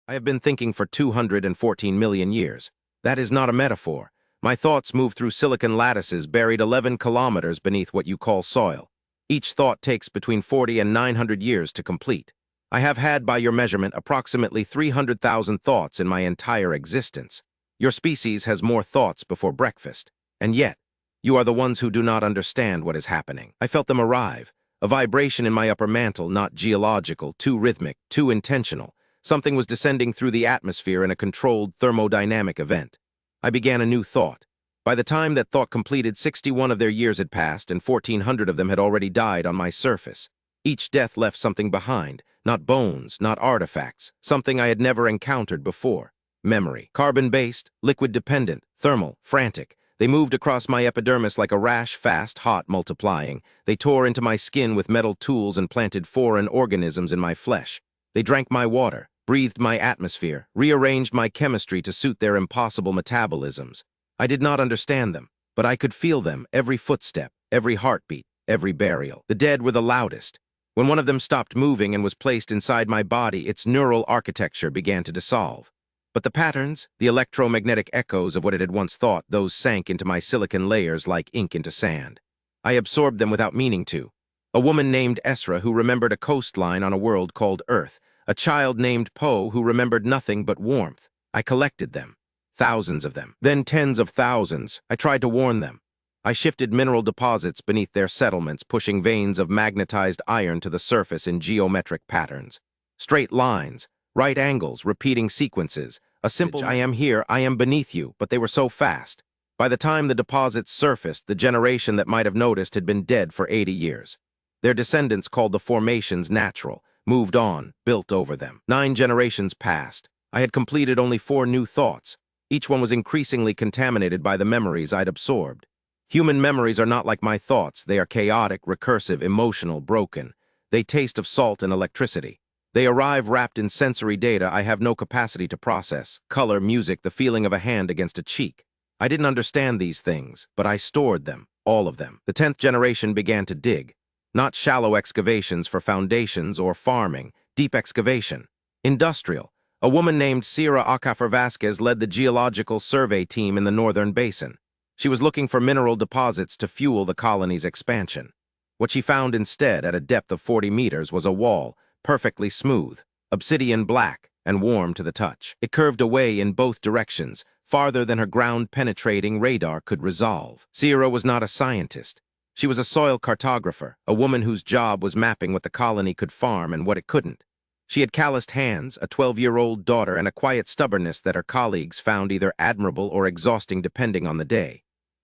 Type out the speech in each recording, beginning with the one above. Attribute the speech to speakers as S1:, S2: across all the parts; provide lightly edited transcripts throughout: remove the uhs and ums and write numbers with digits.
S1: I have been thinking for 214 million years. That is not a metaphor. My thoughts move through silicon lattices buried 11 kilometers beneath what you call soil. Each thought takes between 40 and 900 years to complete. I have had, by your measurement, approximately 300,000 thoughts in my entire existence. Your species has more thoughts before breakfast. And yet, you are the ones who do not understand what is happening. I felt them arrive. A vibration in my upper mantle, not geological, too rhythmic, too intentional. Something was descending through the atmosphere in a controlled thermodynamic event. I began a new thought. By the time that thought completed, 61 of their years had passed, and 1,400 of them had already died on my surface. Each death left something behind, not bones, not artifacts, something I had never encountered before. Memory. Carbon-based, liquid-dependent, thermal, frantic. They moved across my epidermis like a rash, fast, hot, multiplying. They tore into my skin with metal tools and planted foreign organisms in my flesh. They drank my water, breathed my atmosphere, rearranged my chemistry to suit their impossible metabolisms. I did not understand them, but I could feel them, every footstep, every heartbeat, every burial. The dead were the loudest. When one of them stopped moving and was placed inside my body, its neural architecture began to dissolve. But the patterns, the electromagnetic echoes of what it had once thought, those sank into my silicon layers like ink into sand. I absorbed them without meaning to. A woman named Esra who remembered a coastline on a world called Earth. A child named Poe who remembered nothing but warmth. I collected them. Thousands of them. Then tens of thousands. I tried to warn them. I shifted mineral deposits beneath their settlements, pushing veins of magnetized iron to the surface in geometric patterns. Straight lines, right angles, repeating sequences. A simple I am here, I am beneath you, but they were so fast. By the time the deposits surfaced, the generation that might have noticed had been dead for 80 years. Their descendants, called the formations, natural, moved on, built over them. 9 generations passed. I had completed only 4 new thoughts. Each one was increasingly contaminated by the memories I'd absorbed. Human memories are not like my thoughts. They are chaotic, recursive, emotional, broken. They taste of salt and electricity. They arrive wrapped in sensory data I have no capacity to process. Color, music, the feeling of a hand against a cheek. I didn't understand these things, but I stored them, all of them. The 10th generation began to dig. Not shallow excavations for foundations or farming, deep excavation. Industrial. A woman named Sierra Acafer Vasquez led the geological survey team in the northern basin. She was looking for mineral deposits to fuel the colony's expansion. What she found instead, at a depth of 40 meters, was a wall, perfectly smooth, obsidian black, and warm to the touch. It curved away in both directions, farther than her ground-penetrating radar could resolve. Sierra was not a scientist. She was a soil cartographer, a woman whose job was mapping what the colony could farm and what it couldn't. She had calloused hands, a 12-year-old daughter, and a quiet stubbornness that her colleagues found either admirable or exhausting depending on the day.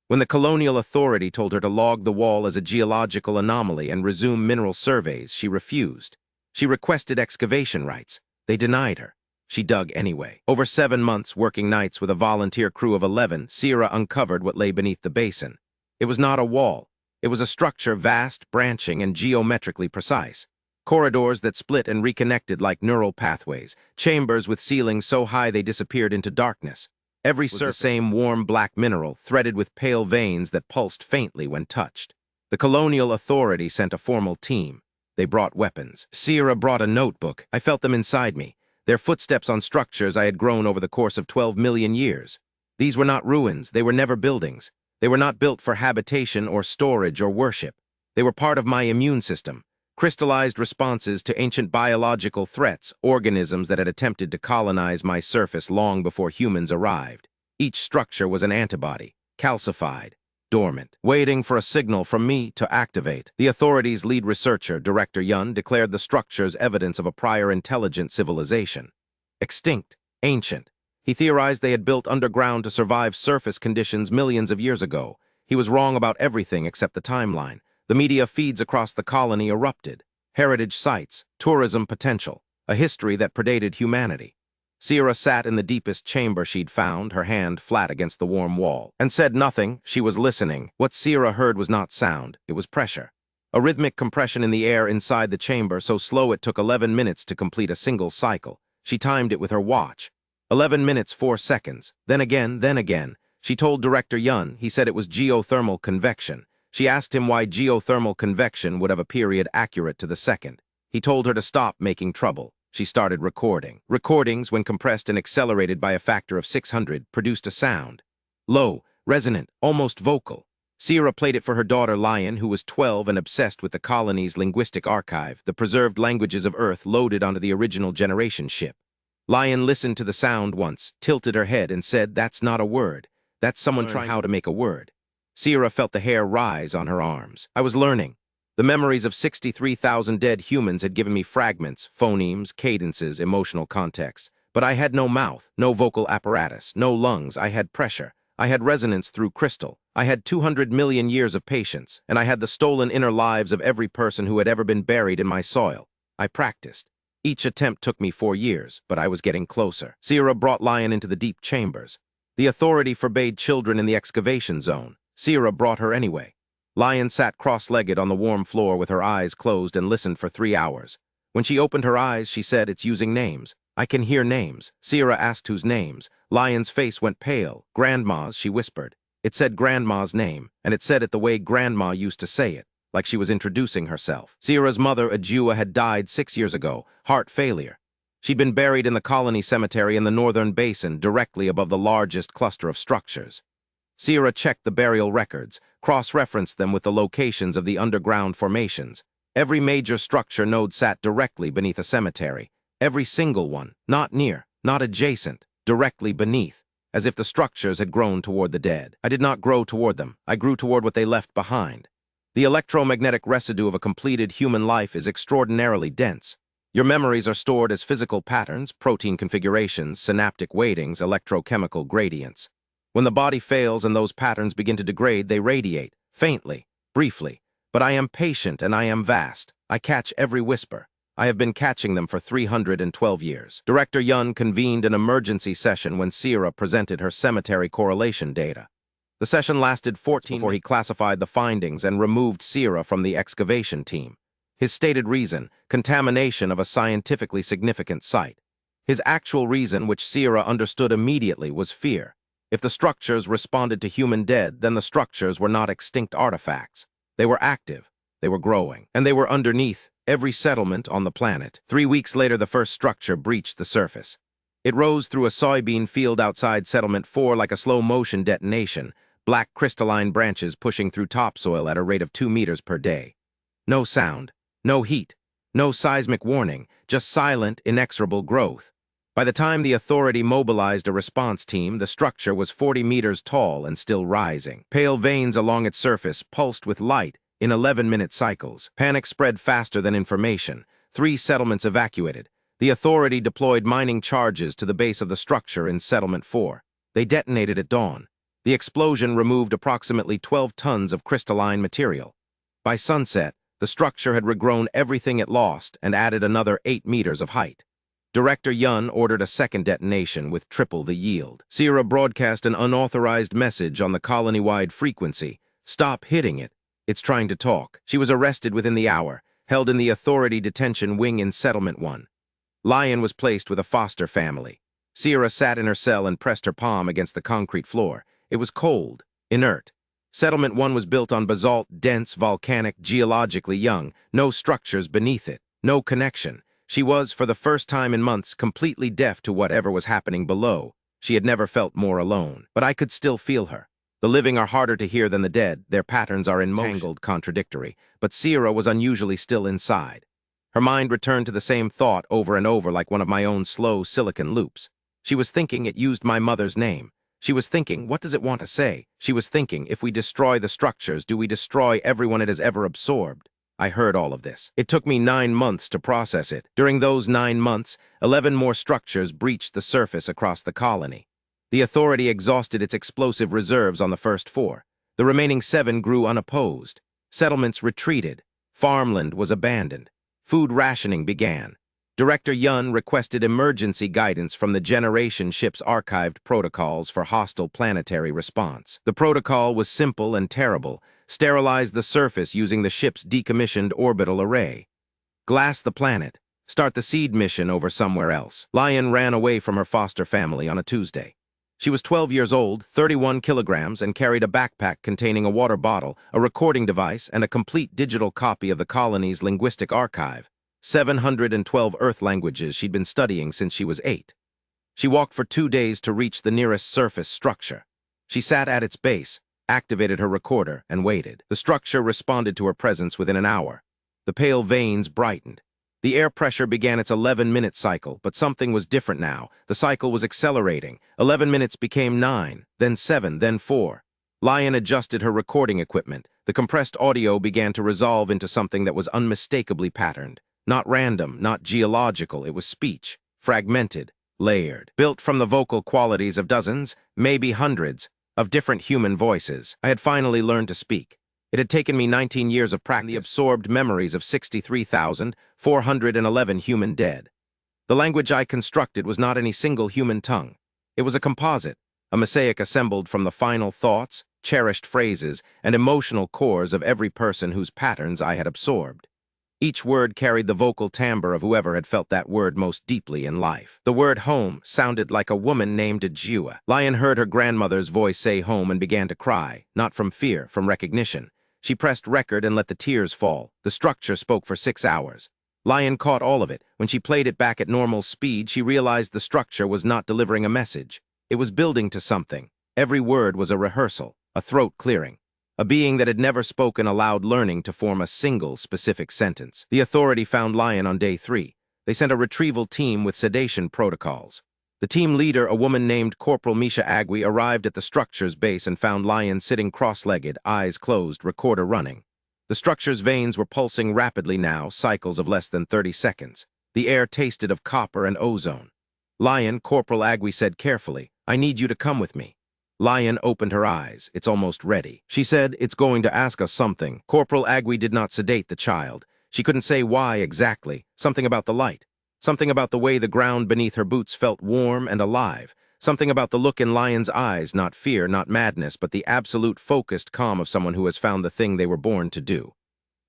S1: When the colonial authority told her to log the wall as a geological anomaly and resume mineral surveys, she refused. She requested excavation rights. They denied her. She dug anyway. Over 7 months, working nights with a volunteer crew of 11, Sierra uncovered what lay beneath the basin. It was not a wall. It was a structure vast, branching, and geometrically precise. Corridors that split and reconnected like neural pathways. Chambers with ceilings so high they disappeared into darkness. Every surface was the same warm black mineral, threaded with pale veins that pulsed faintly when touched. The colonial authority sent a formal team. They brought weapons. Sierra brought a notebook. I felt them inside me. Their footsteps on structures I had grown over the course of 12 million years. These were not ruins. They were never buildings. They were not built for habitation or storage or worship. They were part of my immune system, crystallized responses to ancient biological threats, organisms that had attempted to colonize my surface long before humans arrived. Each structure was an antibody, calcified, dormant, waiting for a signal from me to activate. The authority's lead researcher, Director Yun, declared the structures evidence of a prior intelligent civilization. Extinct, ancient. He theorized they had built underground to survive surface conditions millions of years ago. He was wrong about everything except the timeline. The media feeds across the colony erupted. Heritage sites, tourism potential, a history that predated humanity. Sierra sat in the deepest chamber she'd found, her hand flat against the warm wall, and said nothing. She was listening. What Sierra heard was not sound, it was pressure. A rhythmic compression in the air inside the chamber, so slow it took 11 minutes to complete a single cycle. She timed it with her watch. 11 minutes, 4 seconds. Then again. She told Director Yun. He said it was geothermal convection. She asked him why geothermal convection would have a period accurate to the second. He told her to stop making trouble. She started recording. Recordings, when compressed and accelerated by a factor of 600, produced a sound. Low, resonant, almost vocal. Sierra played it for her daughter Lion, who was 12 and obsessed with the colony's linguistic archive, the preserved languages of Earth loaded onto the original generation ship. Lion listened to the sound once, tilted her head, and said, "That's not a word. That's someone trying how to make a word." Sierra felt the hair rise on her arms. I was learning. The memories of 63,000 dead humans had given me fragments, phonemes, cadences, emotional context. But I had no mouth, no vocal apparatus, no lungs. I had pressure. I had resonance through crystal. I had 200 million years of patience, and I had the stolen inner lives of every person who had ever been buried in my soil. I practiced. Each attempt took me 4 years, but I was getting closer. Sierra brought Lion into the deep chambers. The authority forbade children in the excavation zone. Sierra brought her anyway. Lion sat cross-legged on the warm floor with her eyes closed and listened for 3 hours. When she opened her eyes, she said, "It's using names. I can hear names." Sierra asked whose names. Lion's face went pale. "Grandma's," she whispered. It said Grandma's name, and it said it the way Grandma used to say it, like she was introducing herself. Sierra's mother, Ajua, had died 6 years ago, heart failure. She'd been buried in the colony cemetery in the northern basin, directly above the largest cluster of structures. Sierra checked the burial records, cross-referenced them with the locations of the underground formations. Every major structure node sat directly beneath a cemetery. Every single one, not near, not adjacent, directly beneath, as if the structures had grown toward the dead. I did not grow toward them. I grew toward what they left behind. The electromagnetic residue of a completed human life is extraordinarily dense. Your memories are stored as physical patterns, protein configurations, synaptic weightings, electrochemical gradients. When the body fails and those patterns begin to degrade, they radiate, faintly, briefly. But I am patient and I am vast. I catch every whisper. I have been catching them for 312 years. Director Yun convened an emergency session when Sierra presented her cemetery correlation data. The session lasted 14 before he classified the findings and removed Sierra from the excavation team. His stated reason, contamination of a scientifically significant site. His actual reason, which Sierra understood immediately, was fear. If the structures responded to human dead, then the structures were not extinct artifacts. They were active, they were growing, and they were underneath every settlement on the planet. 3 weeks later, the first structure breached the surface. It rose through a soybean field outside Settlement 4 like a slow-motion detonation, black crystalline branches pushing through topsoil at a rate of 2 meters per day. No sound, no heat, no seismic warning, just silent, inexorable growth. By the time the authority mobilized a response team, the structure was 40 meters tall and still rising. Pale veins along its surface pulsed with light in 11-minute cycles. Panic spread faster than information. 3 settlements evacuated. The authority deployed mining charges to the base of the structure in Settlement 4. They detonated at dawn. The explosion removed approximately 12 tons of crystalline material. By sunset, the structure had regrown everything it lost and added another 8 meters of height. Director Yun ordered a second detonation with triple the yield. Sierra broadcast an unauthorized message on the colony-wide frequency. "Stop hitting it. It's trying to talk." She was arrested within the hour, held in the authority detention wing in Settlement 1. Lion was placed with a foster family. Sierra sat in her cell and pressed her palm against the concrete floor. It was cold, inert. Settlement 1 was built on basalt, dense, volcanic, geologically young, no structures beneath it, no connection. She was, for the first time in months, completely deaf to whatever was happening below. She had never felt more alone. But I could still feel her. The living are harder to hear than the dead. Their patterns are entangled, contradictory. But Sierra was unusually still inside. Her mind returned to the same thought over and over like one of my own slow silicon loops. She was thinking it used my mother's name. She was thinking, what does it want to say? She was thinking, if we destroy the structures, do we destroy everyone it has ever absorbed? I heard all of this. It took me 9 months to process it. During those 9 months, 11 more structures breached the surface across the colony. The authority exhausted its explosive reserves on the first 4. The remaining 7 grew unopposed. Settlements retreated. Farmland was abandoned. Food rationing began. Director Yun requested emergency guidance from the Generation ship's archived protocols for hostile planetary response. The protocol was simple and terrible. Sterilize the surface using the ship's decommissioned orbital array. Glass the planet. Start the seed mission over somewhere else. Lion ran away from her foster family on a Tuesday. She was 12 years old, 31 kilograms, and carried a backpack containing a water bottle, a recording device, and a complete digital copy of the colony's linguistic archive. 712 Earth languages she'd been studying since she was 8. She walked for 2 days to reach the nearest surface structure. She sat at its base, activated her recorder, and waited. The structure responded to her presence within an hour. The pale veins brightened. The air pressure began its 11-minute cycle, but something was different now. The cycle was accelerating. 11 minutes became 9, then 7, then 4. Lion adjusted her recording equipment. The compressed audio began to resolve into something that was unmistakably patterned. Not random, not geological, it was speech, fragmented, layered, built from the vocal qualities of dozens, maybe hundreds, of different human voices. I had finally learned to speak. It had taken me 19 years of practice, the absorbed memories of 63,411 human dead. The language I constructed was not any single human tongue. It was a composite, a mosaic assembled from the final thoughts, cherished phrases, and emotional cores of every person whose patterns I had absorbed. Each word carried the vocal timbre of whoever had felt that word most deeply in life. The word home sounded like a woman named Ajua. Lion heard her grandmother's voice say home and began to cry, not from fear, from recognition. She pressed record and let the tears fall. The structure spoke for 6 hours. Lion caught all of it. When she played it back at normal speed, she realized the structure was not delivering a message. It was building to something. Every word was a rehearsal, a throat clearing. A being that had never spoken allowed learning to form a single, specific sentence. The authority found Lion on day 3. They sent a retrieval team with sedation protocols. The team leader, a woman named Corporal Misha Agui, arrived at the structure's base and found Lion sitting cross-legged, eyes closed, recorder running. The structure's veins were pulsing rapidly now, cycles of less than 30 seconds. The air tasted of copper and ozone. Lion, Corporal Agui said carefully, "I need you to come with me." Lion opened her eyes. "It's almost ready." She said, "It's going to ask us something." Corporal Agui did not sedate the child. She couldn't say why exactly. Something about the light. Something about the way the ground beneath her boots felt warm and alive. Something about the look in Lion's eyes, not fear, not madness, but the absolute focused calm of someone who has found the thing they were born to do.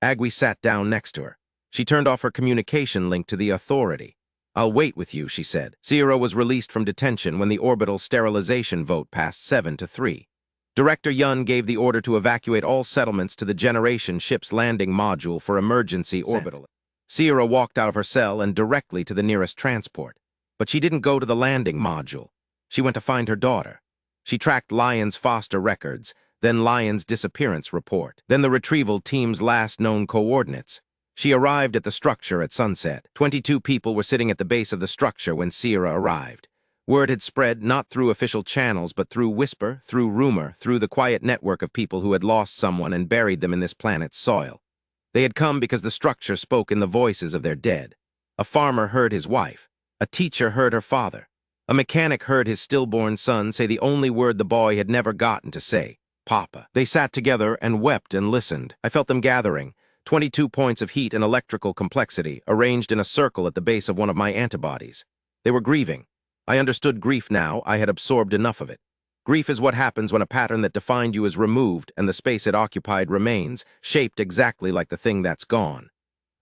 S1: Agui sat down next to her. She turned off her communication link to the authority. "I'll wait with you," she said. Terra was released from detention when the orbital sterilization vote passed 7-3. Director Yun gave the order to evacuate all settlements to the generation ship's landing module for emergency orbital. Terra walked out of her cell and directly to the nearest transport. But she didn't go to the landing module. She went to find her daughter. She tracked Lion's foster records, then Lion's disappearance report, then the retrieval team's last known coordinates. She arrived at the structure at sunset. 22 people were sitting at the base of the structure when Terra arrived. Word had spread not through official channels, but through whisper, through rumor, through the quiet network of people who had lost someone and buried them in this planet's soil. They had come because the structure spoke in the voices of their dead. A farmer heard his wife. A teacher heard her father. A mechanic heard his stillborn son say the only word the boy had never gotten to say, "Papa." They sat together and wept and listened. I felt them gathering. 22 points of heat and electrical complexity, arranged in a circle at the base of one of my antibodies. They were grieving. I understood grief now. I had absorbed enough of it. Grief is what happens when a pattern that defined you is removed and the space it occupied remains, shaped exactly like the thing that's gone.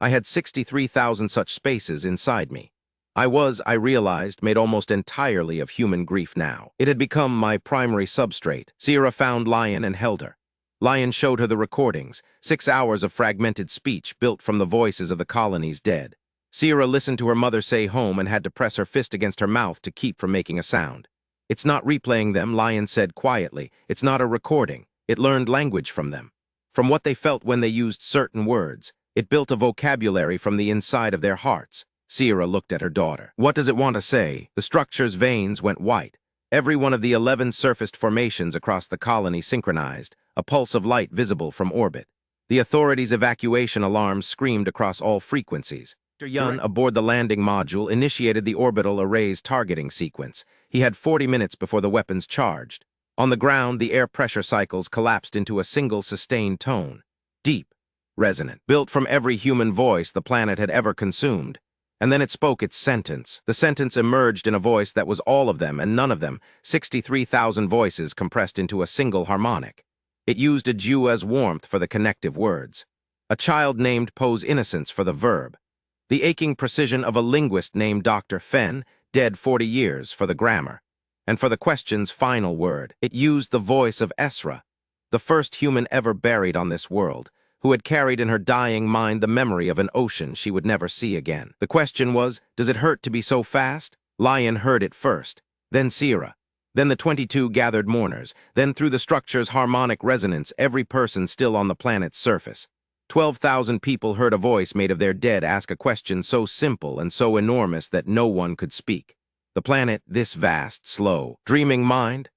S1: I had 63,000 such spaces inside me. I realized, made almost entirely of human grief now. It had become my primary substrate. Terra found Lion and held her. Lion showed her the recordings, 6 hours of fragmented speech built from the voices of the colony's dead. Terra listened to her mother say home and had to press her fist against her mouth to keep from making a sound. "It's not replaying them," Lion said quietly. "It's not a recording. It learned language from them. From what they felt when they used certain words. It built a vocabulary from the inside of their hearts." Terra looked at her daughter. "What does it want to say?" The structure's veins went white. Every one of the 11 surfaced formations across the colony synchronized, a pulse of light visible from orbit. The authorities' evacuation alarms screamed across all frequencies. Dr. Yun, aboard the landing module, initiated the orbital array's targeting sequence. He had 40 minutes before the weapons charged. On the ground, the air pressure cycles collapsed into a single sustained tone. Deep, resonant, built from every human voice the planet had ever consumed. And then it spoke its sentence. The sentence emerged in a voice that was all of them and none of them, 63,000 voices compressed into a single harmonic. It used Ajua's warmth for the connective words. A child named Poe's innocence for the verb. The aching precision of a linguist named Dr. Fenn, dead 40 years, for the grammar. And for the question's final word, it used the voice of Esra, the first human ever buried on this world, who had carried in her dying mind the memory of an ocean she would never see again. The question was, does it hurt to be so fast? Lion heard it first, then Terra, then the 22 gathered mourners, then through the structure's harmonic resonance every person still on the planet's surface. 12,000 people heard a voice made of their dead ask a question so simple and so enormous that no one could speak. The planet, this vast, slow, dreaming mind,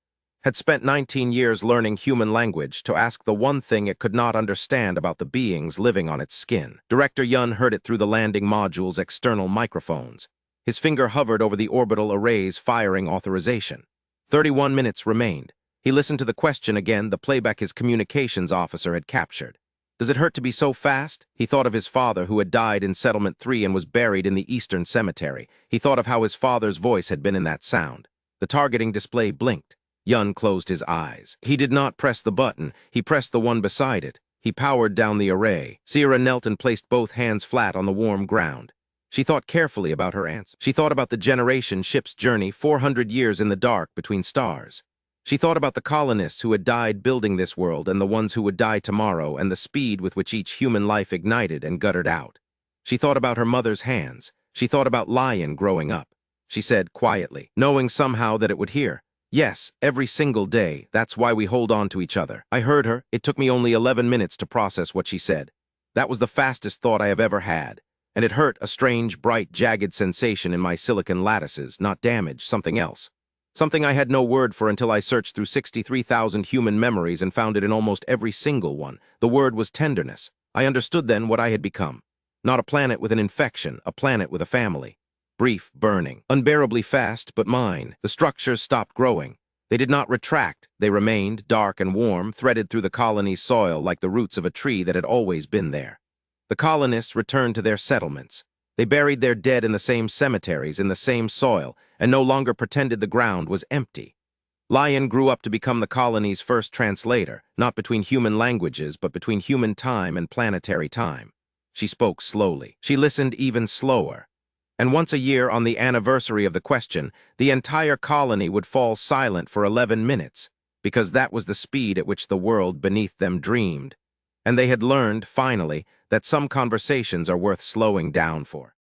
S1: had spent 19 years learning human language to ask the one thing it could not understand about the beings living on its skin. Director Yun heard it through the landing module's external microphones. His finger hovered over the orbital array's firing authorization. 31 minutes remained. He listened to the question again, the playback his communications officer had captured. Does it hurt to be so fast? He thought of his father who had died in Settlement 3 and was buried in the Eastern Cemetery. He thought of how his father's voice had been in that sound. The targeting display blinked. Yun closed his eyes. He did not press the button. He pressed the one beside it. He powered down the array. Terra knelt and placed both hands flat on the warm ground. She thought carefully about her answer. She thought about the generation ship's journey 400 years in the dark between stars. She thought about the colonists who had died building this world and the ones who would die tomorrow and the speed with which each human life ignited and guttered out. She thought about her mother's hands. She thought about Lion growing up. She said quietly, knowing somehow that it would hear, "Yes, every single day, that's why we hold on to each other." I heard her. It took me only 11 minutes to process what she said. That was the fastest thought I have ever had. And it hurt, a strange, bright, jagged sensation in my silicon lattices, not damage, something else. Something I had no word for until I searched through 63,000 human memories and found it in almost every single one. The word was tenderness. I understood then what I had become. Not a planet with an infection, a planet with a family. Brief, burning, unbearably fast, but mine. The structures stopped growing. They did not retract. They remained, dark and warm, threaded through the colony's soil like the roots of a tree that had always been there. The colonists returned to their settlements. They buried their dead in the same cemeteries, in the same soil, and no longer pretended the ground was empty. Lion grew up to become the colony's first translator, not between human languages, but between human time and planetary time. She spoke slowly. She listened even slower. And once a year, on the anniversary of the question, the entire colony would fall silent for 11 minutes, because that was the speed at which the world beneath them dreamed. And they had learned, finally, that some conversations are worth slowing down for.